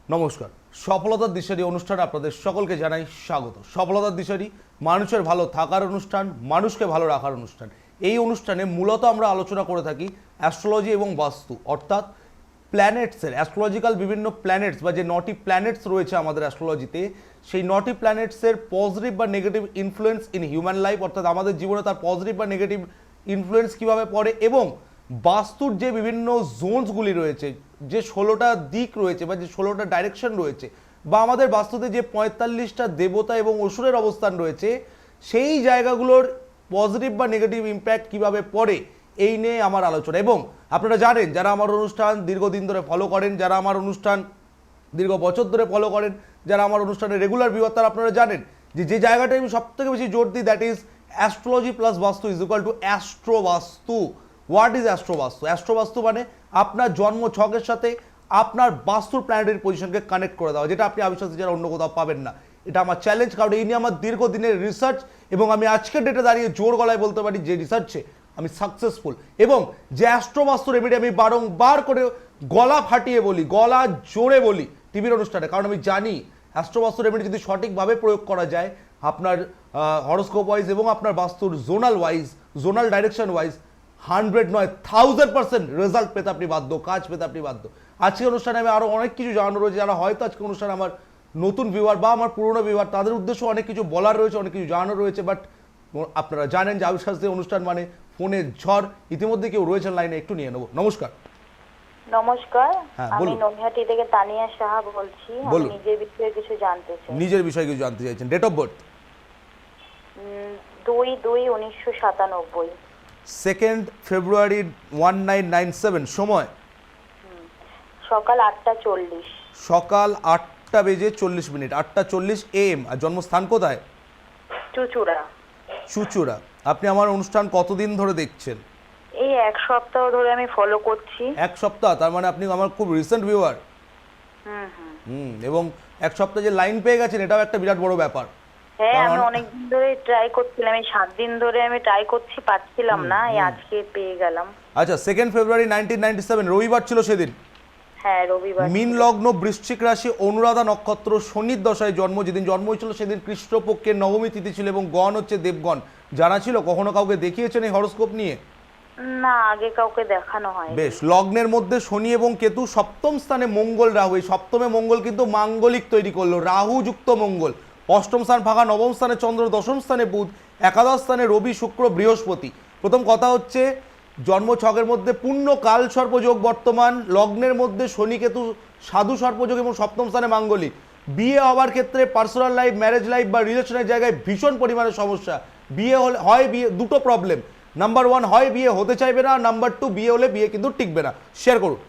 নমস্কার। সফলতার দিশারি অনুষ্ঠানে আপনাদের সকলকে জানাই স্বাগত। সফলতার দিশারি মানুষের ভালো থাকার অনুষ্ঠান, মানুষকে ভালো রাখার অনুষ্ঠান। এই অনুষ্ঠানে মূলত আমরা আলোচনা করে থাকি অ্যাস্ট্রোলজি এবং বাস্তু, অর্থাৎ প্ল্যানেটসের অ্যাস্ট্রোলজিক্যাল বিভিন্ন প্ল্যানেটস বা যে 9টি প্ল্যানেটস রয়েছে আমাদের অ্যাস্ট্রোলজিতে, সেই 9টি প্ল্যানেটসের পজিটিভ বা negative influence in human life, অর্থাৎ আমাদের জীবনে তার পজিটিভ বা নেগেটিভ ইনফ্লুয়েন্স কীভাবে পড়ে, এবং বাস্তুর যে বিভিন্ন জোনসগুলি রয়েছে, যে 16টা দিক রয়েছে বা যে 16টা ডাইরেকশন রয়েছে, বা আমাদের বাস্তুতে যে 45টা দেবতা এবং অসুরের অবস্থান রয়েছে, সেই জায়গাগুলোর পজিটিভ বা নেগেটিভ ইম্প্যাক্ট কীভাবে পড়ে, এই নিয়ে আমার আলোচনা। এবং আপনারা জানেন, যারা আমার অনুষ্ঠান দীর্ঘদিন ধরে ফলো করেন, যারা আমার অনুষ্ঠান দীর্ঘ বছর ধরে ফলো করেন, যারা আমার অনুষ্ঠানে রেগুলার ভিউয়ার, তারা আপনারা জানেন যে যে জায়গাটা আমি সবথেকে বেশি জোর দিই, that is astrology plus vastu is equal to astrovastu. What is astrovastu? Astrovastu মানে আপনার জন্ম ছকের সাথে আপনার বাস্তুর প্ল্যানেটের পজিশনকে কানেক্ট করে দেওয়া, যেটা আপনি আবিষ্কার যারা অন্য কোথাও পাবেন না। এটা আমার চ্যালেঞ্জ, কারণ এই নিয়ে আমার দীর্ঘদিনের রিসার্চ, এবং আমি আজকের ডেটে দাঁড়িয়ে জোর গলায় বলতে পারি যে রিসার্চে আমি সাকসেসফুল। এবং যে অ্যাস্ট্রোবাস্তু রেমেডি আমি বারংবার করে গলা ফাটিয়ে বলি, গলা জোরে বলি টিভির অনুষ্ঠানে, কারণ আমি জানি অ্যাস্ট্রোবাস্তু রেমেডি যদি সঠিকভাবে প্রয়োগ করা যায়, আপনার হরোস্কোপ ওয়াইজ এবং আপনার বাস্তুর zonal wise, zonal direction wise 100 নয় 1000% রেজাল্ট পেতে আপনি বাধ্য, কাজ পেতে আপনি বাধ্য। আজকে অনুষ্ঠানে আমি আরও অনেক কিছু জানানো রয়েছে, যারা হয়তো আজকে অনুষ্ঠানে আমার নতুন ভিউয়ার বা আমার পুরনো ভিউয়ার, তাদের উদ্দেশ্যে অনেক কিছু বলার রয়েছে, অনেক কিছু জানানো রয়েছে। বাট আপনারা জানেন যে আবিষ্কার অনুষ্ঠান মানে ফোনের ঝড়। ইতিমধ্যে কেউ রয়েছেন লাইনে, একটু নিয়ে নেবো। নমস্কার। নমস্কার, হ্যাঁ, আমি বলুন। নৈহাটি থেকে তানিয়া সাহা বলছি। আমি বলুন। নিজের বিষয়ে কিছু জানতে চাই। নিজের বিষয়ে কিছু জানতে চাইছেন? Date of birth? 2/2/1997। 2nd ফেব্রুয়ারি 1997। সময়? সকাল 8:40। সকাল 8:40। 8:40 AM। আর জন্মস্থান কোথায়? চুচুড়া। চুচুড়া। আপনি আমার অনুষ্ঠান কতদিন ধরে দেখছেন? এই এক সপ্তাহ ধরে আমি ফলো করছি। এক সপ্তাহ? তার মানে আপনি আমার খুব রিসেন্ট ভিউয়ার। এবং এক সপ্তাহ যে লাইন পেয়ে গেছেন, এটাও একটা বিরাট বড় ব্যাপার। হ্যাঁ, আমি অনেকদিন ধরে ট্রাই করছিলাম। এই 7 দিন ধরে আমি ট্রাই করছি, পাচ্ছিলাম না। এই আজকে পেয়ে গেলাম। আচ্ছা, 2nd ফেব্রুয়ারি 1997 রবিবার ছিল সেদিন। হ্যাঁ, রবিবার। মীন লগ্ন, বৃশ্চিক রাশি, অনুরাধা নক্ষত্র, শনির দশায় জন্ম। যেদিন জন্ম হয়েছিল সেদিন কৃষ্ণপক্ষের নবমী তিথি ছিল, এবং গণ হচ্ছে দেবগণ। জানা ছিল? কখনো কাউকে দেখিয়েছেন এই হরোস্কোপ নিয়ে? না, আগে কাউকে দেখানো হয়। বেশ। লগ্নের মধ্যে শনি এবং কেতু, সপ্তম স্থানে মঙ্গল রাহু। এই সপ্তমে মঙ্গল কিন্তু মাঙ্গলিক তৈরি করলো, রাহু যুক্ত মঙ্গল। অষ্টম স্থান ফাঁকা, নবম স্থানে চন্দ্র, দশম স্থানে বুধ, একাদশ স্থানে রবি, শুক্র, বৃহস্পতি। প্রথম কথা হচ্ছে, জন্ম ছকের মধ্যে পূর্ণ কাল সর্পযোগ বর্তমান, লগ্নের মধ্যে শনি কেতু সাধু সর্পযোগ, এবং সপ্তম স্থানে মাঙ্গলিক। বিয়ে হওয়ার ক্ষেত্রে পার্সোনাল লাইফ, ম্যারেজ লাইফ বা রিলেশনের জায়গায় ভীষণ পরিমাণে সমস্যা। বিয়ে হলে হয় বিয়ে দুটো প্রবলেম, নাম্বার 1 হয় বিয়ে হতে চাইবে না, নাম্বার 2 বিয়ে হলে বিয়ে কিন্তু টিকবে না। শেয়ার করুন।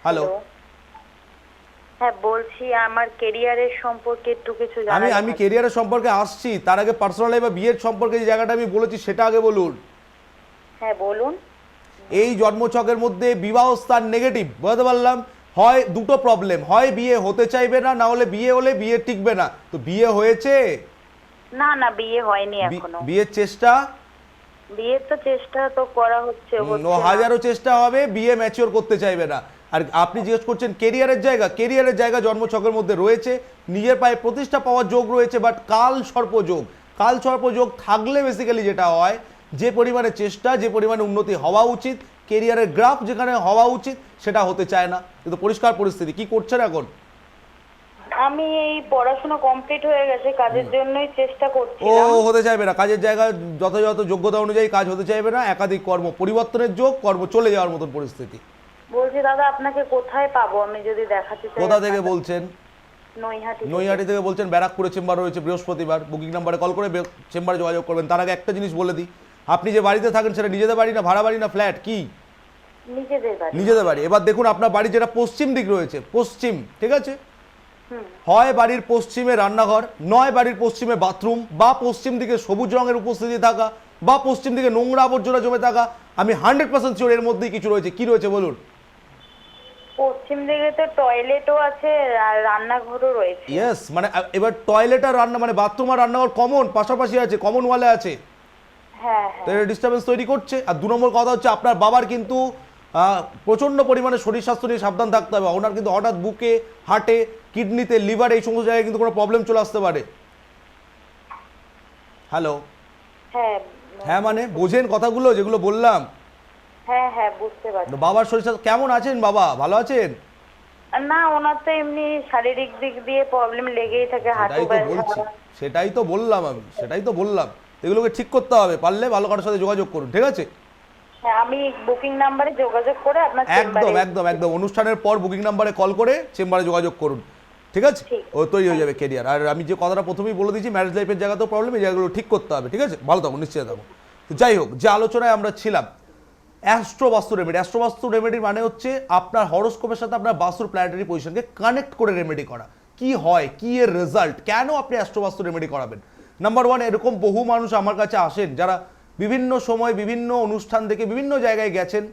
হ্যালো। হ্যাঁ, বলছি আমার কেরিয়ারের সম্পর্কে একটু কিছু আমি জানার। আমি কেরিয়ারের সম্পর্কে আসছি, তার আগে পার্সোনাল লাইফ বা বিয়ের সম্পর্কে যে জায়গাটা আমি বলেছি সেটা আগে বলুন। হ্যাঁ, বলুন। এই জন্মছকের মধ্যে বিবাহ স্থান নেগেটিভ, বুঝতে পারলাম। হয় দুটো প্রবলেম, হয় বিয়ে হতে চাইবে না, না হলে বিয়ে হলে বিয়ে টিকবে না। তো বিয়ে হয়েছে? না না, বিয়ে হয়নি এখনো। বিয়ের চেষ্টা? বিয়ের তো চেষ্টা তো করা হচ্ছে। হাজারো চেষ্টা হবে, বিয়ে ম্যাচিওর করতে চাইবে না। আর আপনি জিজ্ঞেস করছেন কেরিয়ারের জায়গা, কেরিয়ারের জায়গা জন্মছকের মধ্যে রয়েছে, নিজের পায়ে প্রতিষ্ঠা পাওয়ার যোগ রয়েছে, বাট কাল সর্পযোগ। কাল সর্পযোগ থাকলে বেসিক্যালি যেটা হয়, যে পরিমাণে চেষ্টা, যে পরিমাণে উন্নতি হওয়া উচিত, কেরিয়ারের গ্রাফ যেখানে হওয়া উচিত সেটা হতে চায় না। কিন্তু পরিষ্কার পরিস্থিতি। কি করছেন এখন? আমি এই পড়াশোনা কমপ্লিট হয়ে গেছে, কাজের জন্যই চেষ্টা করছি। হতে চাইবে না, কাজের জায়গা যথাযথ যোগ্যতা অনুযায়ী কাজ হতে চাইবে না, একাধিক কর্ম পরিবর্তনের যোগ, কর্ম চলে যাওয়ার মতন পরিস্থিতি। বলছি দাদা, আপনাকে কোথায় পাবো আমি যদি দেখাতে চাই? কোথা থেকে বলছেন? নৈহাটি। নৈহাটি থেকে বলছেন। ব্যারাকপুরে চেম্বার রয়েছে বৃহস্পতিবার। বুকিং নাম্বারে কল করে চেম্বারে যোগাযোগ করবেন। তার আগে একটা জিনিস বলে দিই, আপনি যে বাড়িতে থাকেন সেটা নিজেদের বাড়ি না ভাড়া বাড়ি না ফ্ল্যাট? কি? নিজেদের বাড়ি। নিজেদের বাড়ি। এবার দেখুন, আপনার বাড়ি যেটা পশ্চিম দিক রয়েছে, পশ্চিম, ঠিক আছে, হয় বাড়ির পশ্চিমে রান্নাঘর, নয় বাড়ির পশ্চিমে বাথরুম, বা পশ্চিম দিকে সবুজ রঙের উপস্থিতি থাকা, বা পশ্চিম দিকে নোংরা আবর্জনা জমে থাকা। আমি 100% শিওর এর মধ্যেই কিছু রয়েছে। কি রয়েছে বলুন? পশ্চিম দিকে তো টয়লেটও আছে আর রান্নাঘরও রয়েছে। ইয়েস, মানে এবার টয়লেট আর রান্না, মানে বাথরুম আর রান্নাঘর কমন, পাশাপাশি আছে, কমন ওয়ালে আছে। হ্যাঁ তো এটা ডিস্টারবেন্স তৈরি করছে। আর 2 নম্বর কথা হচ্ছে, আপনার বাবার কিন্তু প্রচণ্ড পরিমাণে শরীর স্বাস্থ্য নিয়ে সাবধান থাকতে হবে। ওনার কিন্তু হঠাৎ বুকে, হার্টে, কিডনিতে, লিভারে এই সমস্ত জায়গায় কিন্তু কোনো প্রবলেম চলে আসতে পারে। হ্যালো, হ্যাঁ হ্যাঁ মানে বোঝেন কথাগুলো যেগুলো বললাম? হ্যাঁ হ্যাঁ বুঝতে পারছি। বাবার শরীর স্বাস্থ্য কেমন আছেন? বাবা ভালো আছেন? না, ওনার তো এমনি শারীরিক দিক দিয়ে প্রবলেম লেগেই থাকে, হাঁটু সেটাই তো বলছি, সেটাই তো বললাম আমি, সেটাই তো বললাম এগুলোকে ঠিক করতে হবে। পারলে ভালো কারোর সাথে যোগাযোগ করুন, ঠিক আছে? হ্যাঁ, আমি বুকিং নাম্বারে যোগাযোগ করে আপনার একদম একদম একদম অনুষ্ঠানের পর বুকিং নাম্বারে কল করে চেম্বারে যোগাযোগ করুন, ঠিক আছে? ঠিক। ও তৈরি হয়ে যাবে কেরিয়ার। আর আমি যে কথাটা প্রথমেই বলে দিয়েছি, ম্যারেজ লাইফের জায়গাতেও প্রবলেম, এই জায়গাগুলো ঠিক করতে হবে, ঠিক আছে? ভালো থাকুন, নিশ্চয়ই থাকুন। তো যাই হোক, যে আলোচনায় আমরা ছিলাম, অ্যাস্ট্রোবাস্তু রেমেডি। অ্যাস্ট্রোবাস্তু রেমেডির মানে হচ্ছে আপনার হরোস্কোপের সাথে আপনার বাস্তুর প্ল্যানেটারি পজিশনকে কানেক্ট করে রেমেডি করা। কি হয়, কি এর রেজাল্ট, কেন আপনি অ্যাস্ট্রোবাস্তু রেমেডি করাবেন? নাম্বার ওয়ান, এরকম বহু মানুষ আমার কাছে আসেন যারা বিভিন্ন সময় বিভিন্ন অনুষ্ঠান থেকে বিভিন্ন জায়গায় গেছেন,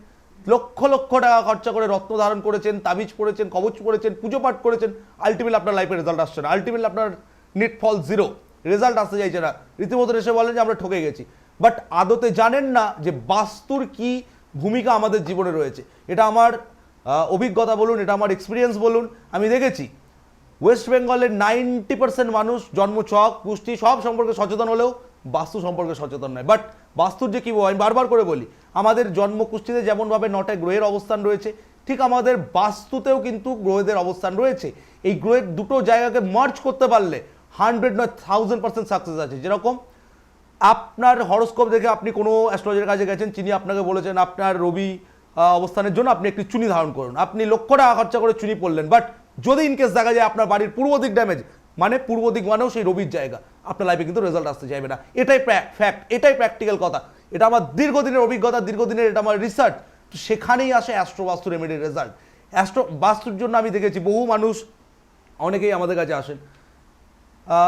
লক্ষ লক্ষ টাকা খরচা করে রত্ন ধারণ করেছেন, তাবিজ পড়েছেন, কবচ পড়েছেন, পুজো পাঠ করেছেন, আলটিমেটলি আপনার লাইফে রেজাল্ট আসছে না। আলটিমেটলি আপনার নেট ফল জিরো, রেজাল্ট আসতে চাইছে না। রীতিমতো এসে বলেন যে আমরা ঠকে গেছি। বাট আদতে জানেন না যে বাস্তুর কি ভূমিকা আমাদের জীবনে রয়েছে। এটা আমার অভিজ্ঞতা বলুন, এটা আমার এক্সপিরিয়েন্স বলুন, আমি দেখেছি ওয়েস্ট বেঙ্গলের 90% মানুষ জন্মছক, পুষ্টি সব সম্পর্কে সচেতন হলেও বাস্তু সম্পর্কে সচেতন নয়। বাট বাস্তুর যে কী, আমি বারবার করে বলি, আমাদের জন্মকুষ্ঠিতে যেমনভাবে 9টা গ্রহের অবস্থান রয়েছে, ঠিক আমাদের বাস্তুতেও কিন্তু গ্রহদের অবস্থান রয়েছে। এই গ্রহের দুটো জায়গাকে মার্জ করতে পারলে 100 নয় 1000% সাকসেস আছে। যেরকম আপনার হরোস্কোপ দেখে আপনি কোনো অ্যাস্ট্রোলজারের কাছে গেছেন, তিনি আপনাকে বলেছেন আপনার রবি অবস্থানের জন্য আপনি একটি চুনি ধারণ করুন, আপনি লক্ষ টাকা খরচা করে চুনি পড়লেন। বাট যদি ইনকেস দেখা যায় আপনার বাড়ির পূর্ব দিক ড্যামেজ, মানে পূর্ব দিক মানেও সেই রবির জায়গা, আপনার লাইফে কিন্তু রেজাল্ট আসতে চাইবে না। এটাই ফ্যাক্ট, এটাই প্র্যাকটিক্যাল কথা। এটা আমার দীর্ঘদিনের অভিজ্ঞতা, দীর্ঘদিনের এটা আমার রিসার্চ। তো সেখানেই আসে অ্যাস্ট্রোবাস্তু রেমেডির রেজাল্ট। বাস্তুর জন্য আমি দেখেছি বহু মানুষ, অনেকেই আমাদের কাছে আসেন,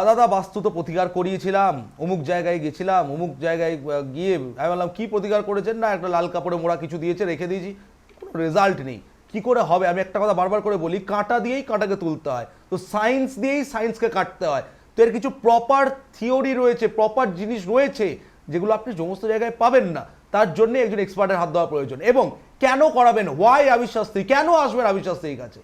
দাদা বাস্তু তো প্রতিকার করিয়েছিলাম, অমুক জায়গায় গেছিলাম, অমুক জায়গায় গিয়ে আমি বললাম কী প্রতিকার করেছেন? না একটা লাল কাপড়ে মোড়া কিছু দিয়েছে, রেখে দিয়েছি, কোনো রেজাল্ট নেই। কি করে হবে? আমি একটা কথা বারবার করে বলি, কাঁটা দিয়েই কাঁটাকে তুলতে হয়, তো সায়েন্স দিয়েই সায়েন্সকে কাটতে হয়। তো এর কিছু প্রপার থিওরি রয়েছে, প্রপার জিনিস রয়েছে, যেগুলো আপনি সমস্ত জায়গায় পাবেন না। তার জন্য একজন এক্সপার্টের হাত দেওয়া প্রয়োজন। এবং কেন করাবেন, ওয়াই আবির শাস্ত্রী, কেন আসবেন আবির শাস্ত্রীর কাছে?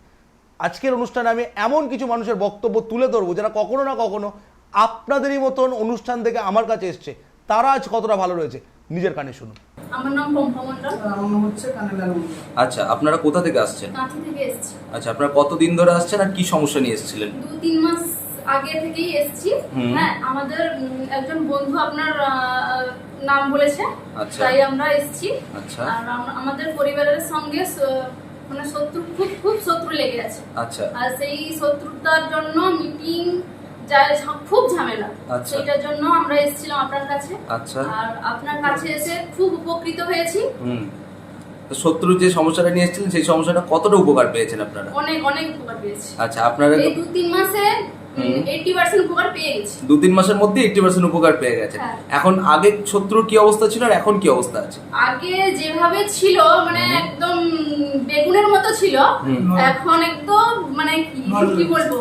আজকের অনুষ্ঠানে আমি এমন কিছু মানুষের বক্তব্য তুলে ধরবো যারা কখনো না কখনো আপনাদেরই মতন অনুষ্ঠান থেকে আমার কাছে এসছে, তারা আজ কতটা ভালো রয়েছে নিজের কানে শুনুন। আমার নাম পম্পা মণ্ডল। আমার নাম হচ্ছে কানাডার মন্ডল। আচ্ছা, আপনারা কোথা থেকে আসছেন? কাঁথি থেকে এসেছি। আচ্ছা, আপনারা কতদিন ধরে আসছেন আর কি সমস্যা নিয়ে এসেছিলেন? 2-3 মাস আগে থেকেই এসেছি। হ্যাঁ, আমাদের একজন বন্ধু আপনার নাম বলেছে, আচ্ছা। তাই আমরা এসেছি। আচ্ছা। আর আমাদের পরিবারের সঙ্গে মানে শত্রু খুব শত্রু লেগে আছে। আচ্ছা। আর সেই শত্রুতার জন্য মিটিং যায়, খুব ঝামেলা। আচ্ছা। সেইটার জন্য আমরা এসেছিলাম আপনার কাছে। আচ্ছা। আর আপনার কাছে এসে খুব উপকৃত হয়েছি। তো শত্রু যে সমস্যাটা নিয়ে এসেছিলেন সেই সমস্যাটা কতটা উপকার পেয়েছেন আপনারা? অনেক অনেক উপকার পেয়েছি। আচ্ছা, আপনারা এই 2-3 মাসে 80% উপকার পেয়ে গেছি। 2-3 মাসের মধ্যে 80% উপকার পেয়ে গেছেন। হ্যাঁ। এখন আগে শত্রুর কি অবস্থা ছিল আর এখন কি অবস্থা আছে? আগে যেভাবে ছিল মানে একদম বেগুনের মতো ছিল, এখন একদম মানে কি বলবো,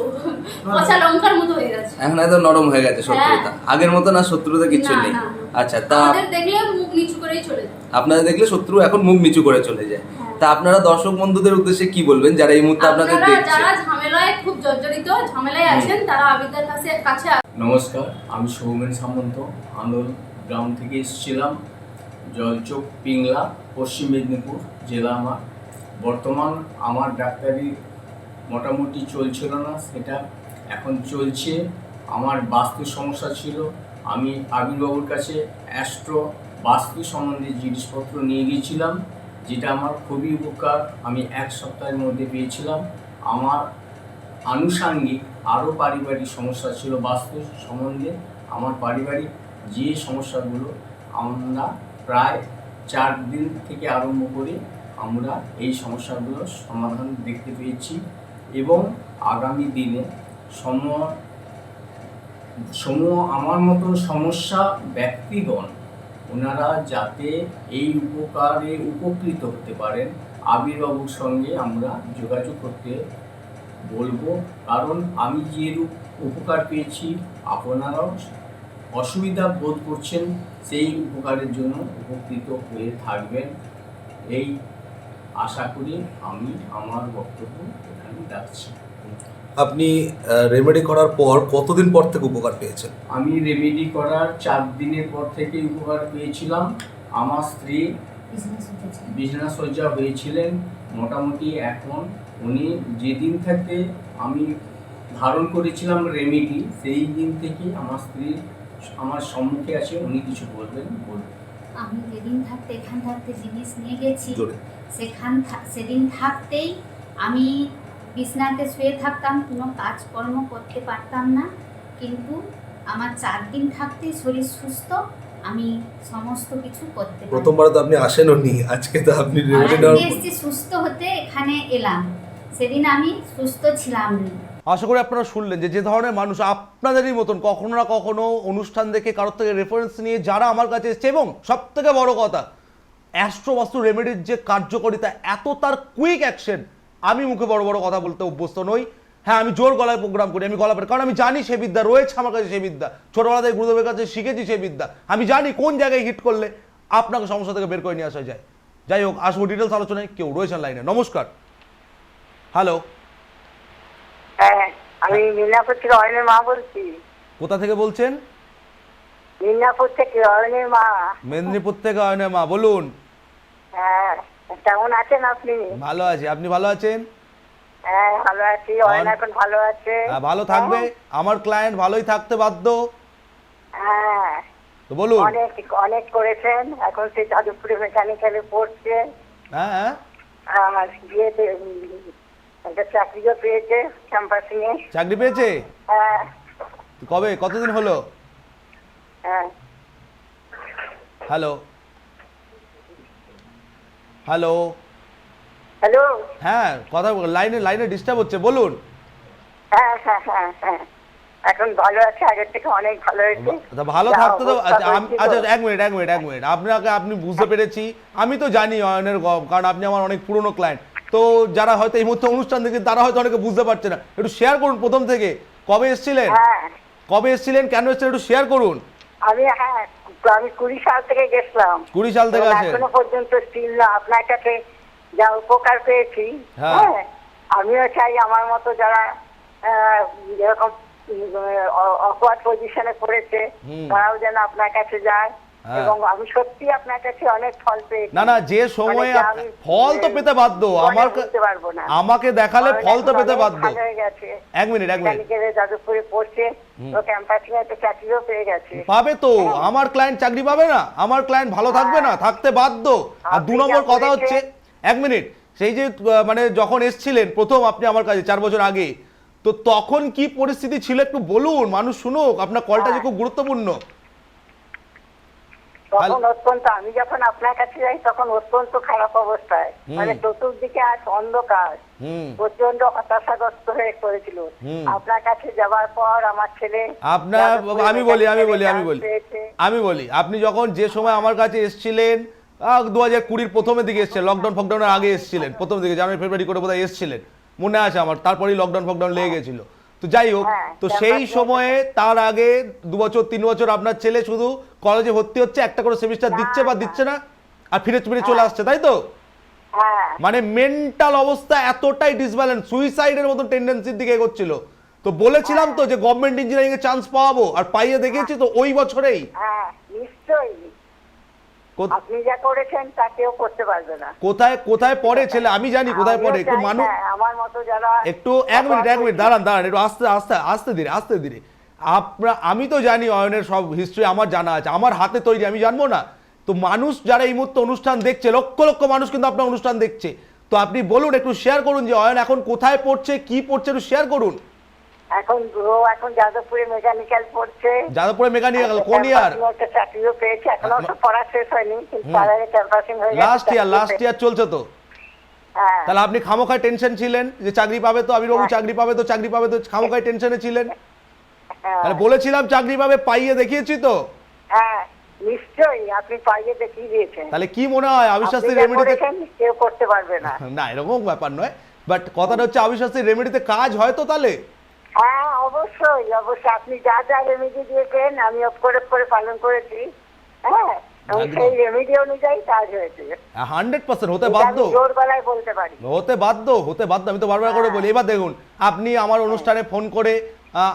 পচা লঙ্কার মতো হয়ে গেছে। এখন একদম নরম হয়ে গেছে শত্রুতা। আগের মতো না, শত্রুতা কিচ্ছু না, নেই। না, না। আচ্ছা, তা আমাদের দেখলে মুখ নিচু করেই চলে যায়। আপনাদের দেখলে শত্রু এখন মুখ নিচু করে চলে যায়। তা আপনারা দর্শক বন্ধুদের উদ্দেশ্যে কি বলবেন যারা এই মুহূর্তে আপনাদের আপনারা দেখছেন? যারা ঝামেলায় খুব জর্জরিত ঝামেলায় আছেন, তারা আবিদার কাছে নমস্কার, আমি সৌমেন সামন্ত, আন্দোল গ্রাম থেকে এসেছিলাম। জলচোক পিংলা, পশ্চিম মেদিনীপুর জেলা আমার। বর্তমান আমার ডাক্তারি মোটামুটি চলছিল না, সেটা এখন চলছে। আমার বাস্তু সমস্যা ছিল, আমি আবিরবাবুর কাছে অ্যাস্ট্রো বাস্তু সম্বন্ধে জিনিসপত্র নিয়ে গিয়েছিলাম, যেটা আমার খুবই উপকার আমি 1 সপ্তাহের মধ্যে পেয়েছিলাম। আমার আনুষাঙ্গিক আরও পারিবারিক সমস্যা ছিল বাস্তু সম্বন্ধে। আমার পারিবারিক যে সমস্যাগুলো আমরা প্রায় 4 দিন থেকে আরম্ভ করে আমরা এই সমস্যাগুলোর সমাধান দেখতে পেয়েছি। এবং আগামী দিনে সমূহ আমার মতন সমস্যা ব্যক্তিগণ ওনারা যাতে এই উপকারে উপকৃত হতে পারেন, আবিরবাবুর সঙ্গে আমরা যোগাযোগ করতে বলবো। কারণ আমি যে উপকার পেয়েছি আপনারাও অসুবিধা বোধ করছেন, সেই উপকারের জন্য উপকৃত হয়ে থাকবেন। এই আশা করি আমি আমার বক্তব্য এখানে রাখছি। আপনি রেমেডি করার পর কতদিন পর থেকে উপকার পেয়েছেন? আমি রেমেডি করার 4 দিনের পর থেকে উপকার পেয়েছিলাম। আমার স্ত্রী বিছানা সজ্জা হয়েছিলেন। মোটামুটি এখন উনি যেদিন থেকে আমি ধারণ করেছিলাম রেমেডি, সেই দিন থেকে আমার স্ত্রী আমার সম্মুখে আছে। উনি কিছু বলবেন, বলবেন। আমি যেদিন থাকতে এখান থাকতে জিনিস নিয়ে গেছি, জোরে। সেদিন থাকতেই আমি বিছনাতে শুয়ে থাকতাম, কোনো কাজকর্ম করতে পারতাম না। কিন্তু আমার 4 দিন থাকতেই শরীর সুস্থ, আমি সমস্ত কিছু করতে পারি। প্রথমবার তো আপনি আসেনও নি, আজকে তো আপনি রেমেডি নেওয়ার পর এসেছি সুস্থ হতে, এখানে এলাম। সেদিন আমি সুস্থ ছিলাম না। আশা করি আপনারা শুনলেন যে ধরনের মানুষ আপনাদেরই মতন কখনো না কখনো অনুষ্ঠান দেখে কারোর থেকে রেফারেন্স নিয়ে যারা আমার কাছে এসছে, এবং সব থেকে বড় কথা অ্যাস্ট্রোবাস্তু রেমেডির যে কার্যকারিতা, এত তার কুইক অ্যাকশন, আমি মুখে বড় বড় কথা বলতে অভ্যস্ত নই। হ্যাঁ, আমি জোর গলায় প্রোগ্রাম করি, আমি গলা পেট, কারণ আমি জানি সে বিদ্যা রয়েছে আমার কাছে, সে বিদ্যা ছোটবেলা থেকে গুরুদেবের কাছে শিখেছি, সে বিদ্যা আমি জানি কোন জায়গায় হিট করলে আপনাকে সমস্যা থেকে বের করে নিয়ে আসা যায়। যাই হোক, আসবো ডিটেলস আলোচনায়। কেউ রয়েছেন লাইনে? নমস্কার। হ্যালো, হ্যাঁ, আমি মিদনাপুর থেকে অয়নের মা বলছি। কোথা থেকে বলছেন? মিদনাপুর থেকে অয়নের মা। মেদিনীপুর থেকে অয়নের মা, বলুন। হ্যাঁ, কেমন আছেন আপনি? ভালো আছি, আপনি ভালো আছেন? হ্যাঁ, ভালো আছি। অয়ন এখন ভালো আছে। হ্যাঁ, ভালো থাকবে, আমার ক্লায়েন্ট ভালোই থাকতে বাধ্য। হ্যাঁ, তো বলুন। অনেক অনেক করেছেন, এখন সে যাদবপুরে মেকানিক্যালে পড়ছে। হ্যাঁ হ্যাঁ, আর বিয়েতে একটা চাকরিও পেয়েছে ক্যাম্পাসিং এ। চাকরি পেয়েছে? হ্যাঁ কবে, কতদিন হলো? হ্যাঁ। Hello hello, hello. হ্যাঁ কথা লাইনে লাইনে ডিস্টার্ব হচ্ছে, বলুন। হ্যাঁ হ্যাঁ হ্যাঁ হ্যাঁ, এখন ভালো আছে, আগের থেকে অনেক ভালো হয়েছে। তা ভালো যা থাকতে তো অবস্থা হয়েছিল। আচ্ছা এক মিনিট আপনাকে আপনি বুঝতে পেরেছি, আমি তো জানি অয়নের কারণ আপনি আমার অনেক পুরনো ক্লায়েন্ট। তো যারা হয়তো এই মুহূর্তে অনুষ্ঠান দেখছেন তারা হয়তো অনেকে বুঝতে পারছে না, একটু শেয়ার করুন প্রথম থেকে কবে এসেছিলেন, হ্যাঁ, কবে এসেছিলেন, কেন এসেছিলেন, একটু শেয়ার করুন। আমি 20 সাল থেকে গেছিলাম। 20 সাল থেকে এবং আছেন? এখনো পর্যন্ত স্টিল না, আপনার কাছে যা উপকার পেয়েছি। হ্যাঁ। হ্যাঁ, আমিও চাই আমার মতো যারা এরকম অকওয়ার্ড পজিশনে পড়েছে তারাও যেন আপনার কাছে যায়। হ্যাঁ। এবং আমি সত্যি আপনার কাছে অনেক ফল পেয়েছি। না না, যে সময়ে মানে যা আমি ফল তো পেতে বাধ্য, বলে বুঝতে পারবো না। আমাকে দেখালে কারণ ফল তো এখন পেতে অনেক বাধ্য। ভালো হয়ে গেছে। এক মিনিট মেকানিক্যালে যাদবপুরে পড়ছে, তো ক্যাম্পাসিং এ একটা চাকরিও পেয়ে গেছে। পাবে তো, আমার ক্লায়েন্ট চাকরি পাবে না? আমার ক্লায়েন্ট ভালো থাকবে না? থাকতে বাধ্য। আর আপনি 2 নম্বর যা কথা বলেছেন- হচ্ছে, এক মিনিট, সেই যে মানে যখন এসছিলেন প্রথম আপনি আমার কাছে 4 বছর আগে, তো তখন কি পরিস্থিতি ছিল একটু বলুন, মানুষ শুনুক, আপনার কলটা যে খুব গুরুত্বপূর্ণ। তখন অত্যন্ত, আমি যখন আপনার কাছে যাই তখন অত্যন্ত খারাপ অবস্থায়, মানে চতুর্দিকে আজ অন্ধকার, প্রচন্ড হতাশাগ্রস্ত হয়ে পড়েছিল। আপনার কাছে যাওয়ার পর আমার ছেলে আপনার আমি বলি আপনি যখন যে সময় আমার কাছে এসেছিলেন 2020 প্রথমের দিকে এসেছিলেন, লকডাউন ফকডাউনের আগে এসেছিলেন, প্রথম দিকে জানুয়ারি ফেব্রুয়ারি করে বোধহয় এসেছিলেন, মনে আছে আমার, তারপরেই লকডাউন ফকডাউন লেগে গেছিল। তো যাই হোক, তো সেই সময়ে তার আগে 2 বছর 3 বছর আপনার ছেলে শুধু কলেজে ভর্তি হচ্ছে, একটা করে সেমিস্টার দিচ্ছে বা দিচ্ছে না, আর ফিরে চলে আসছে, তাই তো? হ্যাঁ মানে মেন্টাল অবস্থা এতটাই ডিসব্যালেন্স, সুইসাইডের মতো টেন্ডেন্সির দিকে এগোচ্ছিল। তো বলেছিলাম তো যে গভর্নমেন্ট ইঞ্জিনিয়ারিং এ চান্স পাওয়াবো, আর পাইয়ে দেখিয়েছি তো ওই বছরেই। হ্যাঁ নিশ্চয়ই, আপনি যা করেছেন তা কেউ করতে পারবে না। কোথায় কোথায় পড়ে ছেলে আমি জানি কোথায় পড়ে, একটু মানুষ আমার মতো যারা একটু এক মিনিট দাঁড়ান একটু আস্তে ধীরে আমি তো জানি অয়নের সব হিস্ট্রি আমার জানা আছে, আমার হাতে তৈরি, আমি জানবো না? তো মানুষ যারা এই মুহূর্তে অনুষ্ঠান দেখছে, লক্ষ লক্ষ মানুষ কিন্তু আপনার অনুষ্ঠান দেখছে, তো আপনি বলুন, একটু শেয়ার করুন যে অয়ন এখন কোথায় পড়ছে, কি পড়ছে, একটু শেয়ার করুন। এখন যাদবপুরে মেকানিক্যাল পড়ছে। যাদবপুরে মেকানিক্যাল কোন ইয়ার? একটা চাকরিও পেয়েছে, এখনো তো পড়া শেষ হয়নি, কিন্তু তার আগে ক্যাম্পাসিং হয়ে গেছে। লাস্ট ইয়ার চলছে তো। হ্যাঁ। তাহলে আপনি খামোখায় টেনশন ছিলেন যে চাকরি পাবে তো, আমি বাবু চাকরি পাবে তো খামোখায় টেনশনে ছিলেন। তাহলে বলেছিলাম চাকরি পাবে, পাইয়ে দেখিয়েছি তো। হ্যাঁ নিশ্চয়ই, আপনি পাইয়ে দেখিয়ে দিয়েছেন। তাহলে কি মনে হয় অবিশ্বাসী রেমেডিতে কেউ করতে পারবে না? না, এরকম ব্যাপার নয়, বাট কথাটা হচ্ছে অবিশ্বাসী রেমেডিতে কাজ হয় তো তাহলে? হ্যাঁ অবশ্যই, আপনি যা যা রেমেডি দিয়েছেন আমি অফ করে পালন করেছি। হ্যাঁ, এবং একদম। সেই রেমেডি অনুযায়ী কাজ হয়েছে। 100% হতে এটা বাধ্য, আমি জোর গলায় বলতে পারি। হতে বাধ্য, হতে বাধ্য। আমি তো বারবার করে বলি। এবার দেখুন, আপনি আমার অনুষ্ঠানে ফোন করে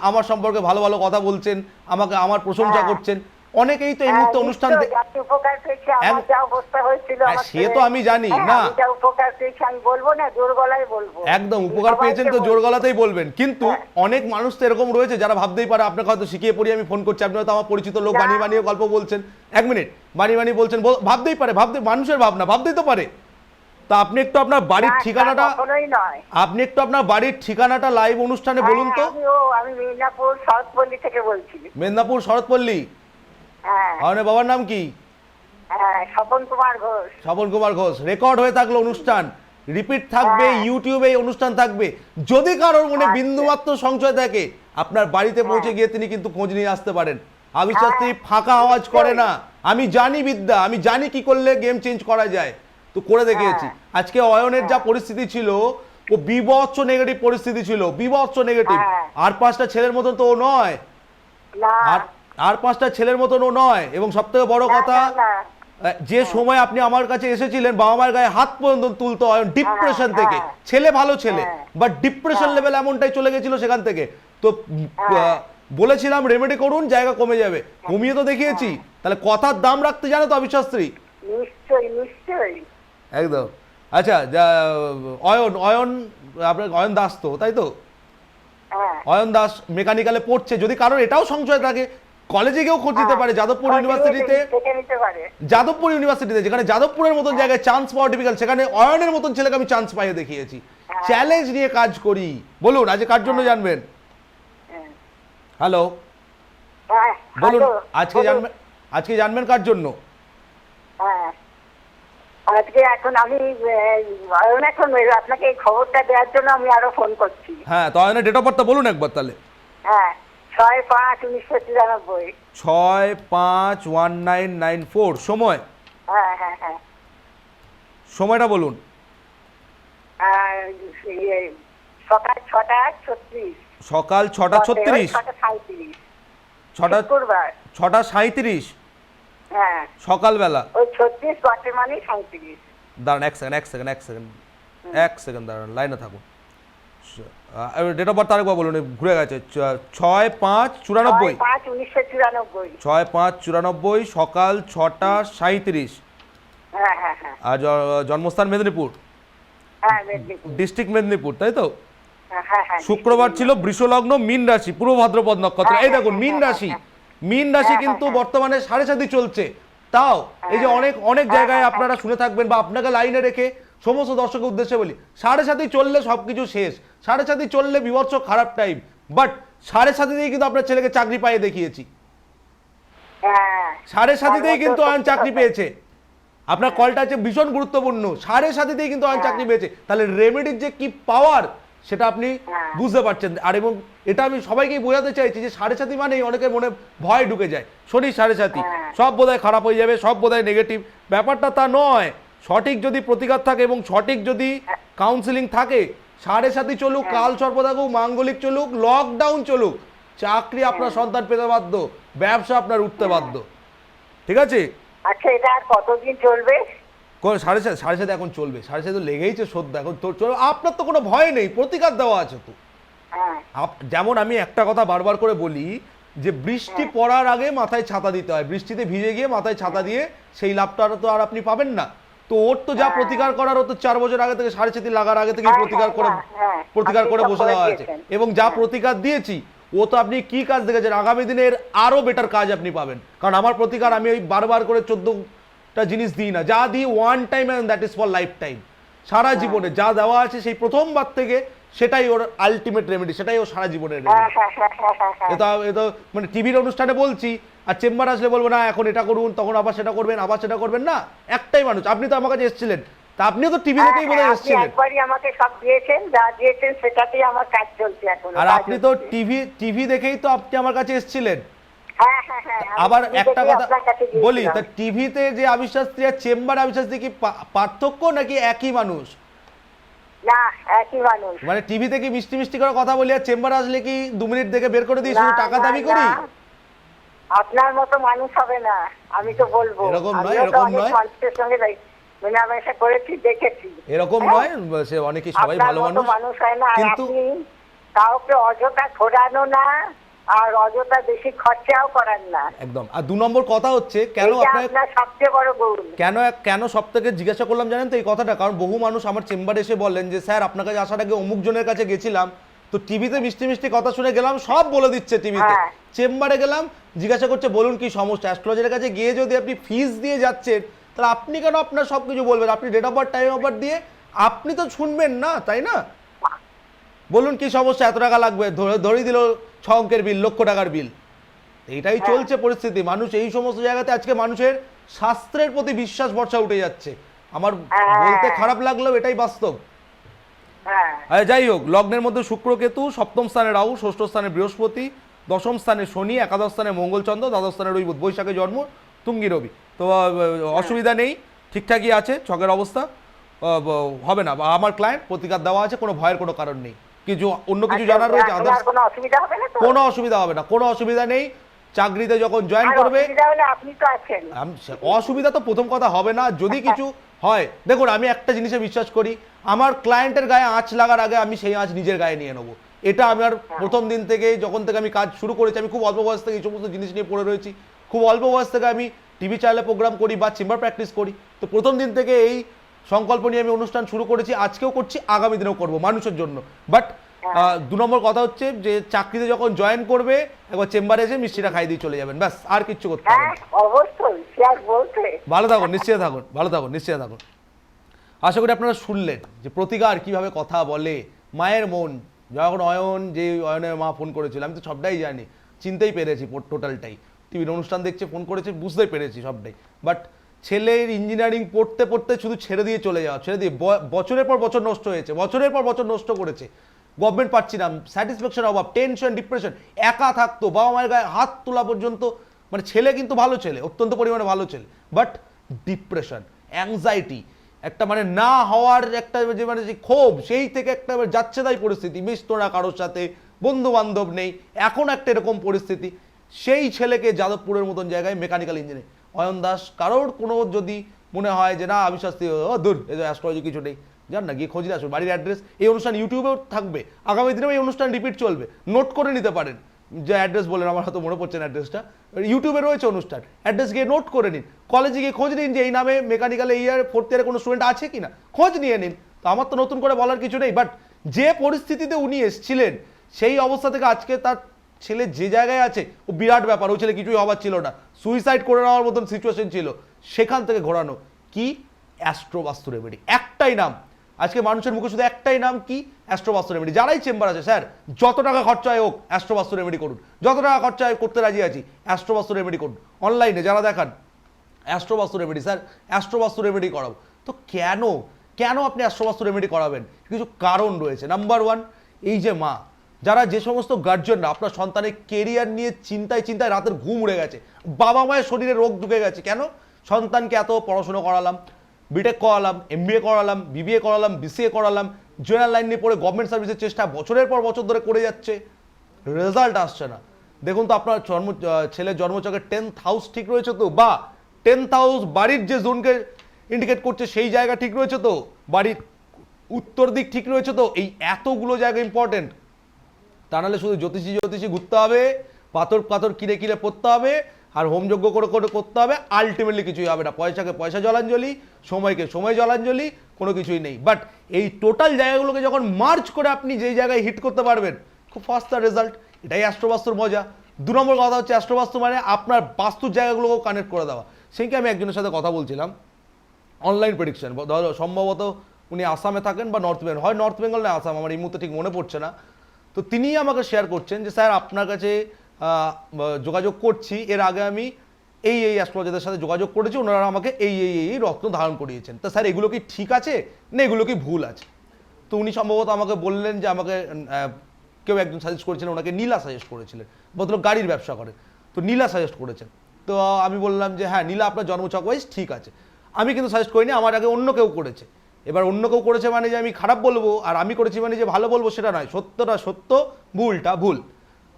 আমার সম্পর্কে ভালো ভালো কথা বলছেন, আমাকে আমার প্রশংসা হ্যাঁ। করছেন। অনেকেই তো এই মুহূর্তে অনুষ্ঠান নিশ্চয়ই, আমি উপকার পেয়েছি, আমার যা অবস্থা হয়েছিল আমার সে তো আমি জানি, হ্যাঁ, না। আমি যা উপকার পেয়েছি আমি বলবো না, জোর গলায় বলবো। একদম উপকার সবাইকে পেয়েছেন তো জোর বলবো। গলাতেই বলবেন, কিন্তু হ্যাঁ। অনেক মানুষ তো এরকম রয়েছে যারা ভাবতেই পারে আপনাকে হয়তো শিখিয়ে পড়িয়ে আমি ফোন করছি, আপনি হয়তো আমার পরিচিত লোক, না। বানিয়ে বানিয়ে গল্প বলছেন। 1 মিনিট, বানিয়ে বানিয়ে বলছেন, ভাবতেই পারে, মানুষের ভাবনা, ভাবতেই তো পারে। তা আপনি একটু আপনার বাড়ির না, তা ঠিকানাটা, কখনোই নয়। আপনি একটু আপনার বাড়ির ঠিকানাটা লাইভ অনুষ্ঠানে বলুন তো। হ্যাঁ, আমি মিদনাপুর সাউথপল্লী থেকে বলছি। মেদিনীপুর শরৎপল্লী। হ্যাঁ আপনার বাবার নাম কি? হ্যাঁ, স্বপন কুমার ঘোষ। স্বপন কুমার ঘোষ। রেকর্ড হয়ে থাকলো অনুষ্ঠান, রিপিট থাকবে, হ্যাঁ। ইউটিউবে এই অনুষ্ঠান থাকবে। যদি কারোর মনে আচ্ছা। বিন্দুমাত্র সংশয় থাকে, আপনার বাড়িতে পৌঁছে গিয়ে তিনি কিন্তু খোঁজ নিয়ে আসতে পারেন। আবিশ্বাস্ত্রী ফাঁকা আওয়াজ করে না। আমি জানি বিদ্যা, আমি জানি কি করলে গেম চেঞ্জ করা যায়, তো করে দেখিয়েছি। আজকে অয়নের যা পরিস্থিতি ছিল, ও বিভৎস নেগেটিভ পরিস্থিতি ছিল, বিভৎস নেগেটিভ। হ্যাঁ। আর 5টা ছেলের মতন তো ও নয়, না আর 5টা ছেলের মতন ও নয়। এবং সব থেকে বড় না, কথা, না, না। যে সময় আপনি আমার কাছে এসেছিলেন, বাবা মায়ের গায়ে হাত পর্যন্ত তুলতো অয়ন, ডিপ্রেশন থেকে। হ্যাঁ। ছেলে ভালো ছেলে, হ্যাঁ। বাট ডিপ্রেশন লেভেল এমনটাই চলে গেছিল সেখান থেকে। তো বলেছিলাম রেমেডি করুন, জায়গা কমে যাবে, কমিয়ে তো দেখিয়েছি। তাহলে কথার দাম রাখতে জানো তো অবিশ্বাস্ত্রী? নিশ্চয়ই নিশ্চয়ই। একদম। আচ্ছা, অয়ন আপনার অয়ন দাস তো, তাই তো? হ্যাঁ অয়ন দাস মেকানিক্যালে পড়ছে। যদি কারোর এটাও সংশয় থাকে, কলেজে গিয়েও খোঁজ নিতে পারে। যাদবপুর ইউনিভার্সিটিতে, দেখে নিতে পারে। যাদবপুর ইউনিভার্সিটিতে, যেখানে যাদবপুরের মতন জায়গায় চান্স পাওয়া ডিফিকাল্ট, সেখানে অয়নের মতন ছেলেকে আমি চান্স পাইয়ে দেখিয়েছি। চ্যালেঞ্জ নিয়ে কাজ করি। বলুন আজ কার জন্য জানবেন? হ্যাঁ। হ্যালো, হ্যাঁ, বলুন হ্যালো, আজকে বলুন। জানবেন, আজকে জানবেন কার জন্য? হ্যাঁ, আজকে এখন আমি এখন আপনাকে এই খবরটা দেওয়ার জন্য আমি আরো ফোন করছি। হ্যাঁ, তো অয়নের ডেট অফ বার্থটা বলুন একবার তাহলে। হ্যাঁ, 6/5/1993। 6/5/1994। সময়, হ্যাঁ হ্যাঁ হ্যাঁ। সময়টা বলুন। আর সকাল 6:36। সকাল 6:36, 6:37। 6:37, শুক্রবার। 6:37 হ্যাঁ, সকালবেলা। ওই 36 বটে মানে 37। দাঁড়ান এক সেকেন্ড দাঁড়ান, লাইনে থাকুন। ডেট অফ বার্থ আরেকবার বলুন, ঘুরে গেছে। 6/5/94। 6/5/1994। 6/5/94 সকাল 6:37। হ্যাঁ হ্যাঁ হ্যাঁ আর জন্মস্থান মেদিনীপুর, হ্যাঁ, মেদিনীপুর। ডিস্ট্রিক্ট মেদিনীপুর, তাই তো? হ্যাঁ হ্যাঁ। শুক্রবার ছিল, বৃষলগ্ন, মীন রাশি, পূর্ব ভাদ্রপদ নক্ষত্র। এই দেখুন মীন রাশি, মীন রাশি কিন্তু বর্তমানে 7.5 চলছে। তাও এই যে অনেক অনেক জায়গায় আপনারা শুনে থাকবেন, বা আপনাকে লাইনে রেখে সমস্ত দর্শকের উদ্দেশ্যে বলি, 7.5 চললে সবকিছু শেষ, 7.5 চললে বিভৎস খারাপ টাইম। বাট 7.5 কিন্তু আপনার ছেলেকে চাকরি পাইয়ে দেখিয়েছি। হ্যাঁ, 7.5 কিন্তু অয়ন চাকরি পেয়েছে। আপনার কলটা হচ্ছে ভীষণ গুরুত্বপূর্ণ। 7.5 কিন্তু অয়ন চাকরি পেয়েছে। তাহলে রেমেডির যে কি পাওয়ার, সেটা আপনি বুঝতে পারছেন। আর এবং এটা আমি সবাইকেই বোঝাতে চাইছি যে 7.5 মানেই অনেকের মনে ভয় ঢুকে যায়, শনি 7.5, সব বোধহয় খারাপ হয়ে যাবে, সব বোধহয় নেগেটিভ। ব্যাপারটা তা নয়। সঠিক যদি প্রতিকার থাকে এবং সঠিক যদি কাউন্সিলিং থাকে, 7.5 চলুক, কাল সর্প থাকুক, মাঙ্গলিক চলুক, লকডাউন চলুক, চাকরি আপনার সন্তান পেতে বাধ্য, ব্যবসা আপনার উঠতে বাধ্য। ঠিক আছে? আচ্ছা, এটা আর কতদিন চলবে? 7.5 এখন চলবে, 7.5 তো লেগেইছে সদ্য, এখন তো চলবে। আপনার তো কোনো ভয় নেই, প্রতিকার দেওয়া আছে তো। হ্যাঁ যেমন আমি একটা কথা বারবার করে বলি, যে বৃষ্টি পড়ার আগে মাথায় ছাতা দিতে হয়। বৃষ্টিতে ভিজে গিয়ে মাথায় ছাতা দিয়ে সেই লাভটা তো আর আপনি পাবেন না। তো ওর তো যা প্রতিকার করার, ও তো 4 বছর আগে থেকে 7.5 লাগার আগে থেকে প্রতিকার করে বসে দেওয়া আছে। এবং যা প্রতিকার দিয়েছি, ও তো আপনি কি কাজ দেখেছেন, আগামী দিনের আরো বেটার কাজ আপনি পাবেন। কারণ আমার প্রতিকার আমি ওই বারবার করে 14টা জিনিস দিই না, যা দিই one time, and that is for lifetime. সারা জীবনে যা দেওয়া আছে সেই প্রথমবার থেকে, সেটাই ওর আলটিমেট রেমেডি, সেটাই ওর সারা জীবনের রেমেডি। এটা মানে টিভির অনুষ্ঠানে বলছি, আর চেম্বার আসলে বলবো না এখন এটা করুন, তখন আবার সেটা করবেন, আবার সেটা করবেন না। একটাই মানুষ, আপনি তো আমার কাছে এসেছিলেন, তা আপনিও তো টিভি দেখেই বোধহয় এসেছিলেন। একবারই আমাকে সব দিয়েছেন, যা দিয়েছেন সেটাতেই আমার কাজ চলছে এখন। আর আপনি তো টিভি দেখেই তো আপনি আমার কাছে এসেছিলেন। হ্যাঁ হ্যাঁ হ্যাঁ। আবার একটা কথা বলি, তা টিভিতে যে আবিশ্বাস্ত্রী আর চেম্বার আবিশ্বাস্ত্রী কি পার্থক্য, নাকি একই মানুষ? না, একই মানুষ। মানে টিভিতে কি মিষ্টি মিষ্টি করে কথা বলি, আর চেম্বার আসলে কি 2 মিনিট দেখে বের করে দিই, শুধু টাকা দাবি করি? আপনার মতো মানুষ হবে না, আমি তো বলবো। এরকম নয়, আমিও তো এরকম অনেক নয়। মানুষের সঙ্গে মেলামেশা করেছি, দেখেছি। এরকম হ্যাঁ? নয়, সে অনেকেই সবাই আপনার ভালো মতো মানুষ, মানুষ হয় না। আর কিন্তু আপনি কাউকে অযথা ঘোরানো না, আর অযথা বেশি খরচাও করান না। একদম। আর 2 নম্বর কথা হচ্ছে, কেন এইটা আপনার আপনার সবচেয়ে বড় গুণ। কেন সব থেকে জিজ্ঞাসা করলাম জানেন তো এই কথাটা, কারণ বহু মানুষ আমার চেম্বারে এসে বলেন যে স্যার আপনার কাছে আসার আগে অমুক জনের কাছে গেছিলাম, তো টিভিতে মিষ্টি মিষ্টি কথা শুনে গেলাম, সব বলে দিচ্ছে টিভিতে, হ্যাঁ। চেম্বারে গেলাম জিজ্ঞাসা করছে বলুন কি সমস্যা। অ্যাস্ট্রোলজারের কাছে গিয়ে যদি আপনি ফিস দিয়ে যাচ্ছেন, তাহলে আপনি কেন আপনার সব কিছু বলবেন? আপনি date of birth, time of birth দিয়ে আপনি তো শুনবেন না, তাই না? বলুন কি সমস্যা, এত টাকা লাগবে, ধরিয়ে দিল 6 অঙ্কের বিল, লক্ষ টাকার বিল। এইটাই চলছে পরিস্থিতি। মানুষ এই সমস্ত জায়গাতে আজকে মানুষের শাস্ত্রের প্রতি বিশ্বাস ভরসা উঠে যাচ্ছে। আমার বলতে খারাপ লাগলেও এটাই বাস্তব। হ্যাঁ, যাই হোক, লগ্নের মধ্যে শুক্র কেতু, সপ্তম স্থানে রাহু, ষষ্ঠ স্থানে বৃহস্পতি, দশম স্থানে শনি, একাদশ স্থানে মঙ্গলচন্দ্র, দ্বাদশ স্থানে রবি বুধ, বৈশাখে জন্ম, তুঙ্গি রবি। তো অসুবিধা নেই, ঠিকঠাকই আছে ছকের অবস্থা, হবে না। আমার ক্লায়েন্ট প্রতিকার দেওয়া আছে, কোনো ভয়ের কোনো কারণ নেই। কিছু অন্য কিছু জানার রয়েছে, এখন আর কোনো অসুবিধা হবে না তো? কোনো অসুবিধা হবে না, কোনো অসুবিধা নেই। চাকরিতে যখন জয়েন আর করবে, অসুবিধা হলে আপনি তো আছেন। অসুবিধা তো প্রথম কথা হবে না। যদি কিছু হয়, দেখুন আমি একটা জিনিসে বিশ্বাস করি, আমার ক্লায়েন্টের গায়ে আঁচ লাগার আগে আমি সেই আঁচ নিজের গায়ে নিয়ে নেবো। এটা আমার প্রথম দিন থেকে, যখন থেকে আমি কাজ শুরু করেছি, আমি খুব অল্প বয়স থেকে এই সমস্ত জিনিস নিয়ে পড়ে রয়েছি। খুব অল্প বয়স থেকে আমি টিভি চ্যানেলে প্রোগ্রাম করি বা চেম্বার প্র্যাকটিস করি। তো প্রথম দিন থেকে এই সংকল্প নিয়ে আমি অনুষ্ঠান শুরু করেছি, আজকেও করছি, আগামী দিনেও করবো মানুষের জন্য। বাট 2 নম্বর কথা হচ্ছে যে চাকরিতে যখন জয়েন করবে, একবার চেম্বারে এসে মিষ্টিটা খাই দিয়ে চলে যাবেন, ব্যাস, আর কিচ্ছু করতে হবে হ্যাঁ, না। অবশ্যই, সে আর বলতে। ভালো থাকুন, নিশ্চয়ই থাকুন, ভালো থাকুন, নিশ্চয়ই থাকুন। আশা করি আপনারা শুনলেন যে প্রতিকার কিভাবে কথা বলে, মায়ের মন। যখন অয়ন, যে অয়নের মা ফোন করেছিল, আমি তো সবটাই জানি, চিনতেই পেরেছি টোটালটাই। টিভির অনুষ্ঠান দেখছে, ফোন করেছে, বুঝতেই পেরেছি সবটাই। বাট ছেলের ইঞ্জিনিয়ারিং পড়তে পড়তে শুধু ছেড়ে দিয়ে চলে যাওয়া, ছেড়ে দিয়ে বছরের পর বছর নষ্ট হয়েছে, বছরের পর বছর নষ্ট করেছে। গভর্নমেন্ট পাচ্ছি না, স্যাটিসফ্যাকশন অভাব, টেনশন, ডিপ্রেশন, একা থাকতো, বাবা মায়ের গায়ে হাত তোলা পর্যন্ত, মানে ছেলে কিন্তু ভালো ছেলে, অত্যন্ত পরিমাণে ভালো ছেলে, বাট ডিপ্রেশন, অ্যাংজাইটি, একটা মানে না হওয়ার একটা যে মানে যে ক্ষোভ, সেই থেকে একটা যাচ্ছে তাই পরিস্থিতি, মিশতো না কারোর সাথে, বন্ধু বান্ধব নেই, এখন একটা এরকম পরিস্থিতি। সেই ছেলেকে যাদবপুরের মতন জায়গায় মেকানিক্যাল ইঞ্জিনিয়ারিং, অয়ন দাস, কারোর কোনো যদি মনে হয় যে না আমি শাস্তি দূর, অ্যাস্ট্রোলজি কিছু নেই, যান না গিয়ে খোঁজ নিয়ে আসুন, বাড়ির অ্যাড্রেস। এই অনুষ্ঠান ইউটিউবেও থাকবে, আগামী দিনেও এই অনুষ্ঠান রিপিট চলবে, নোট করে নিতে পারেন। যে অ্যাড্রেস বলেন, আমার হয়তো মনে পড়ছে না অ্যাড্রেসটা, ইউটিউবে রয়েছে অনুষ্ঠান, অ্যাড্রেস গিয়ে নোট করে নিন। কলেজে গিয়ে খোঁজ নিন যে এই নামে মেকানিক্যাল ইয়ার 4th ইয়ারে কোনো স্টুডেন্ট আছে কি না, খোঁজ নিয়ে নিন। তো আমার তো নতুন করে বলার কিছু নেই, বাট যে পরিস্থিতিতে উনি এসেছিলেন, সেই অবস্থা থেকে আজকে তার ছেলে যে জায়গায় আছে, ও বিরাট ব্যাপার। ওই ছেলে কিছুই হবার ছিল না, সুইসাইড করে নেওয়ার মতন সিচুয়েশন ছিল, সেখান থেকে ঘোরানো কি? অ্যাস্ট্রোবাস্তু রেমেডি, একটাই নাম। আজকে মানুষের মুখে শুধু একটাই নাম, কি? অ্যাস্ট্রোবাস্তু রেমেডি। যারাই চেম্বার আছে, স্যার যত টাকা খরচা হয় হোক অ্যাস্ট্রোবাস্তু রেমেডি করুন, যত টাকা খরচা হয় করতে রাজি আছি, অ্যাস্ট্রোবাস্তু রেমেডি করুন। অনলাইনে যারা দেখান Astro Vastu remedy, sir Astro Vastu remedy করাবো। তো কেন কেন আপনি অ্যাস্ট্রোবাস্তু রেমেডি করাবেন? কিছু কারণ রয়েছে। নাম্বার 1, এই যে মা, যারা যে সমস্ত গার্জিয়ানরা আপনার সন্তানের কেরিয়ার নিয়ে চিন্তায় চিন্তায় রাতের ঘুম উড়ে গেছে, বাবা মায়ের শরীরে রোগ ঢুকে গেছে, কেন? সন্তানকে এত পড়াশোনা করালাম, বিটেক করালাম, MBA করালাম, BBA করালাম, BCA করালাম, জেনারেল লাইন নিয়ে পড়ে গভর্নমেন্ট সার্ভিসের চেষ্টা বছরের পর বছর ধরে করে যাচ্ছে, রেজাল্ট আসছে না। দেখুন তো আপনার ছেলের জন্মচকের 10th হাউস ঠিক রয়েছে তো, বা 10th হাউস বাড়ির যে জোনকে ইন্ডিকেট করছে সেই জায়গা ঠিক রয়েছে তো, বাড়ির উত্তর দিক ঠিক রয়েছে তো, এই এতগুলো জায়গা ইম্পর্টেন্ট। তা নাহলে শুধু জ্যোতিষী ঘুরতে হবে, পাথর কিনে কিনে পড়তে হবে, আর হোমযজ্ঞ করে করতে হবে, আলটিমেটলি কিছুই হবে না। পয়সাকে পয়সা জলাঞ্জলি, সময়কে সময় জলাঞ্জলি, কোনো কিছুই নেই। বাট এই টোটাল জায়গাগুলোকে যখন মার্চ করে আপনি যেই জায়গায় হিট করতে পারবেন, খুব ফাস্ট তার রেজাল্ট। এটাই অ্যাস্ট্রোবাস্তুর মজা। 2 নম্বর কথা হচ্ছে, অ্যাস্ট্রোবাস্তু মানে আপনার বাস্তুর জায়গাগুলোকেও কানেক্ট করে দেওয়া। সেইকে আমি একজনের সাথে কথা বলছিলাম, অনলাইন প্রেডিকশন, সম্ভবত উনি আসামে থাকেন বা নর্থ বেঙ্গল, হয় নর্থ বেঙ্গল না আসাম, আমার এই মুহূর্তে ঠিক মনে পড়ছে না। তো তিনিই আমাকে শেয়ার করছেন যে স্যার আপনার কাছে যোগাযোগ করছি, এর আগে আমি এই অ্যাস্ট্রোলজারদের সাথে যোগাযোগ করেছি, ওনারা আমাকে এই রত্ন ধারণ করিয়েছেন। তা স্যার এগুলো কি ঠিক আছে না এগুলো কি ভুল আছে? তো উনি সম্ভবত আমাকে বললেন যে আমাকে কেউ একজন সাজেস্ট করেছিলেন, ওনাকে নীলা সাজেস্ট করেছিলেন, ভদ্রলোক গাড়ির ব্যবসা করেন, তো নীলা সাজেস্ট করেছেন। তো আমি বললাম যে হ্যাঁ নীলা আপনার জন্মছক ওয়াইজ ঠিক আছে। আমি কিন্তু সাজেস্ট করিনি, আমার আগে অন্য কেউ করেছে। এবার অন্য কেউ করেছে মানে যে আমি খারাপ বলবো, আর আমি করেছি মানে যে ভালো বলবো, সেটা নয়। সত্যটা সত্য, ভুলটা ভুল।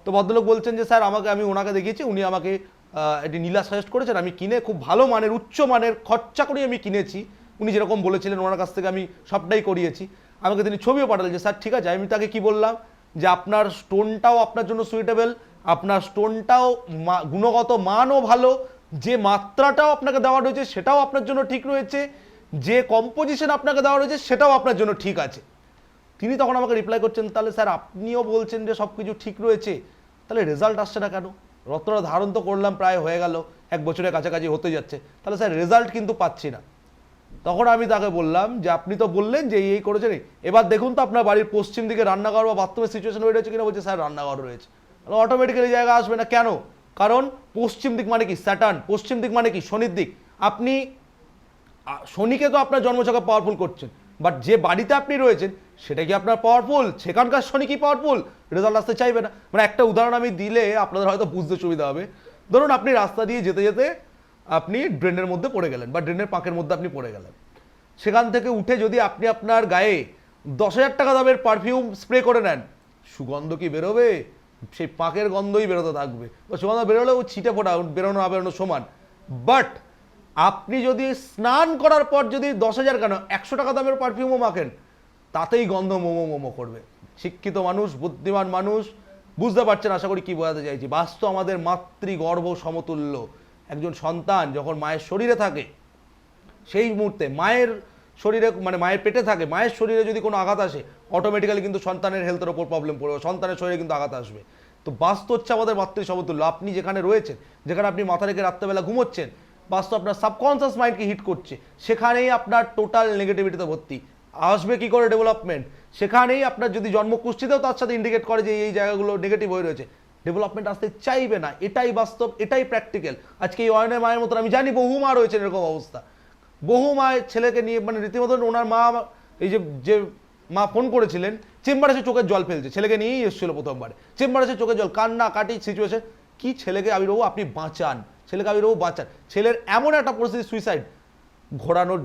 তো ভদ্রলোক বলছেন যে স্যার আমি ওনাকে দেখিয়েছি, উনি আমাকে এটি নীলা সাজেস্ট করেছেন, আমি কিনে খুব ভালো মানের উচ্চ মানের খরচা করে আমি কিনেছি, উনি যেরকম বলেছিলেন ওনার কাছ থেকে আমি সবটাই করিয়েছি। আমাকে তিনি ছবিও পাঠালেন যে স্যার ঠিক আছে। আমি তাকে কি বললাম যে আপনার স্টোনটাও আপনার জন্য সুইটেবল, আপনার স্টোনটাও গুণগত মানও ভালো, যে মাত্রাটাও আপনাকে দেওয়া রয়েছে সেটাও আপনার জন্য ঠিক রয়েছে, যে কম্পোজিশন আপনাকে দেওয়া রয়েছে সেটাও আপনার জন্য ঠিক আছে। তিনি তখন আমাকে রিপ্লাই করছেন, তাহলে স্যার আপনিও বলছেন যে সব কিছু ঠিক রয়েছে, তাহলে রেজাল্ট আসছে না কেন? রত্নটা ধারণ তো করলাম, প্রায় হয়ে গেল, 1 বছরের কাছাকাছি হতে যাচ্ছে, তাহলে স্যার রেজাল্ট কিন্তু পাচ্ছি না। তখন আমি তাকে বললাম যে আপনি তো বললেন যে এই করেছেন, এবার দেখুন তো আপনার বাড়ির পশ্চিম দিকে রান্নাঘর বা বাথরুমের সিচুয়েশন হয়ে রয়েছে কিনা। বলছে স্যার রান্নাঘর রয়েছে। অটোমেটিক্যালি জায়গা আসবে না কেন? কারণ পশ্চিম দিক মানে কি স্যাটার্ন, পশ্চিম দিক মানে কি শনির দিক। আপনি শনিকে তো আপনার জন্মছকে পাওয়ারফুল করছেন, বাট যে বাড়িতে আপনি রয়েছেন সেটা কি আপনার পাওয়ারফুল? সেখানকার শনি কি পাওয়ারফুল? রেজাল্ট আসতে চাইবে না। মানে একটা উদাহরণ আমি দিলে আপনাদের হয়তো বুঝতে সুবিধা হবে। ধরুন আপনি রাস্তা দিয়ে যেতে যেতে আপনি ড্রেনের মধ্যে পড়ে গেলেন বা ড্রেনের পাঁকের মধ্যে আপনি পড়ে গেলেন, সেখান থেকে উঠে যদি আপনি আপনার গায়ে 10,000 টাকা দামের পারফিউম স্প্রে করে নেন, সুগন্ধ কি বেরোবে? সেই পাঁকের গন্ধই বেরোতে থাকবে, ও সুগন্ধ বেরোলেও ছিটে ফোটা, বেরোনো না বেরোনো সমান। বাট আপনি যদি স্নান করার পর যদি 10,000 কেন 100 টাকা দামের পারফিউমও মাখেন, তাতেই গন্ধ মোমো মোমো করবে। শিক্ষিত মানুষ, বুদ্ধিমান মানুষ বুঝতে পারছেন আশা করি কি বোঝাতে চাইছি। বাস্তব আমাদের মাতৃগর্ভ সমতুল্য। একজন সন্তান যখন মায়ের শরীরে থাকে, সেই মুহূর্তে মায়ের শরীরে মানে মায়ের পেটে থাকে, মায়ের শরীরে যদি কোনো আঘাত আসে অটোমেটিক্যালি কিন্তু সন্তানের হেলথের ওপর প্রবলেম পড়বে, সন্তানের শরীরে কিন্তু আঘাত আসবে। তো বাস্তব হচ্ছে আমাদের মাতৃ সমতুল্য। আপনি যেখানে রয়েছেন, যেখানে আপনি মাথা রেখে রাত্রেবেলা ঘুমোচ্ছেন, বাস্তব আপনার সাবকনসিয়াস মাইন্ডকে হিট করছে, সেখানেই আপনার টোটাল নেগেটিভিটিতে ভর্তি। আসবে কি করে ডেভেলপমেন্ট? সেখানেই আপনার যদি জন্মকুষ্ঠিতেও তার সাথে ইন্ডিকেট করে যে এই জায়গাগুলো নেগেটিভ হয়ে রয়েছে, ডেভেলপমেন্ট আসতে চাইবে না। এটাই বাস্তব, এটাই প্র্যাকটিক্যাল। আজকে এই অয়নের মায়ের মতন আমি জানি বহু মা রয়েছেন এরকম অবস্থা, বহু মায়ের ছেলেকে নিয়ে মানে রীতিমতন ওনার মা, এই যে মা ফোন করেছিলেন, চেম্বারে এসে চোখের জল ফেলছে, ছেলেকে নিয়েই এসেছিল প্রথমবারে, চেম্বারে এসে চোখের জল, কান্না কাটি সিচুয়েশন। কি ছেলেকে আবিরবাবু আপনি বাঁচান, ছেলেকে আবিরবাবু বাঁচান। ছেলের এমন একটা পরিস্থিতি, সুইসাইড, ঘোরানোর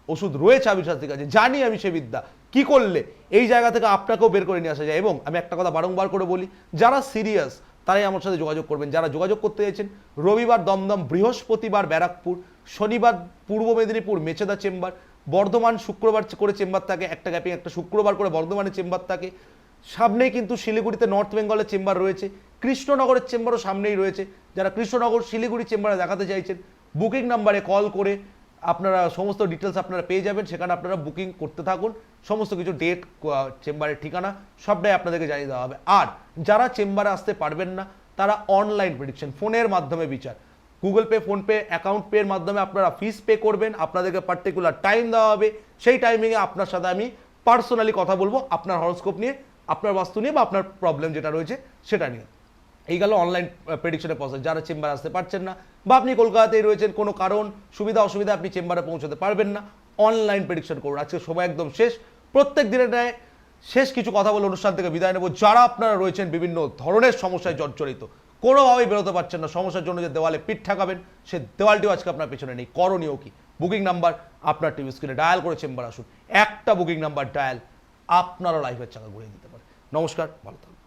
ওষুধ রয়েছে আবির শাস্ত্রীর কাছে, জানি আমি সে বিদ্যা। কি করলে এই জায়গা থেকে আপনাকেও বের করে নিয়ে আসা যায়। এবং আমি একটা কথা বারংবার করে বলি, যারা সিরিয়াস তারাই আমার সাথে যোগাযোগ করবেন। যারা যোগাযোগ করতে চাইছেন, রবিবার দমদম, বৃহস্পতিবার ব্যারাকপুর, শনিবার পূর্ব মেদিনীপুর মেচেদা চেম্বার, বর্ধমান শুক্রবার করে চেম্বার থাকে, একটা গ্যাপিং একটা শুক্রবার করে বর্ধমানের চেম্বার থাকে। সামনেই কিন্তু শিলিগুড়িতে নর্থ বেঙ্গলের চেম্বার রয়েছে, কৃষ্ণনগরের চেম্বারও সামনেই রয়েছে। যারা কৃষ্ণনগর শিলিগুড়ি চেম্বারে দেখাতে চাইছেন, বুকিং নাম্বারে কল করে আপনারা সমস্ত ডিটেলস আপনারা পেয়ে যাবেন। সেখানে আপনারা বুকিং করতে থাকুন, সমস্ত কিছু ডেট, চেম্বারের ঠিকানা সবটাই আপনাদেরকে জানিয়ে দেওয়া হবে। আর যারা চেম্বারে আসতে পারবেন না, তারা অনলাইন প্রেডিকশন, ফোনের মাধ্যমে বিচার, গুগল পে, ফোনপে, অ্যাকাউন্ট পের মাধ্যমে আপনারা ফিস পে করবেন। আপনাদেরকে পার্টিকুলার টাইম দেওয়া হবে, সেই টাইমিংয়ে আপনার সাথে আমি পার্সোনালি কথা বলবো আপনার হরোস্কোপ নিয়ে, আপনার বাস্তু নিয়ে বা আপনার প্রবলেম যেটা রয়েছে সেটা নিয়ে। এই গেল অনলাইন প্রেডিকশনের প্রসেস। যারা চেম্বারে আসতে পারছেন না বা আপনি কলকাতাতেই রয়েছেন, কোনো কারণ সুবিধা অসুবিধা আপনি চেম্বারে পৌঁছতে পারবেন না, অনলাইন প্রেডিকশন করুন। আজকে সময় একদম শেষ, প্রত্যেক দিনের ন্যায় শেষ কিছু কথা বলে অনুষ্ঠান থেকে বিদায় নেব। যারা আপনারা রয়েছেন বিভিন্ন ধরনের সমস্যায় জর্জরিত, কোনোভাবেই বেরোতে পারছেন না, সমস্যার জন্য যে দেওয়ালে পিঠ ঠেকাবেন সে দেওয়ালটিও আজকে আপনার পেছনে নেই, করণীয় কি? বুকিং নাম্বার আপনার টিভি স্ক্রিনে ডায়াল করে চেম্বার আসুন। একটা বুকিং নাম্বার ডায়াল আপনারও লাইফের চাকা ঘুরিয়ে দিতে পারে। নমস্কার, ভালো থাকুন।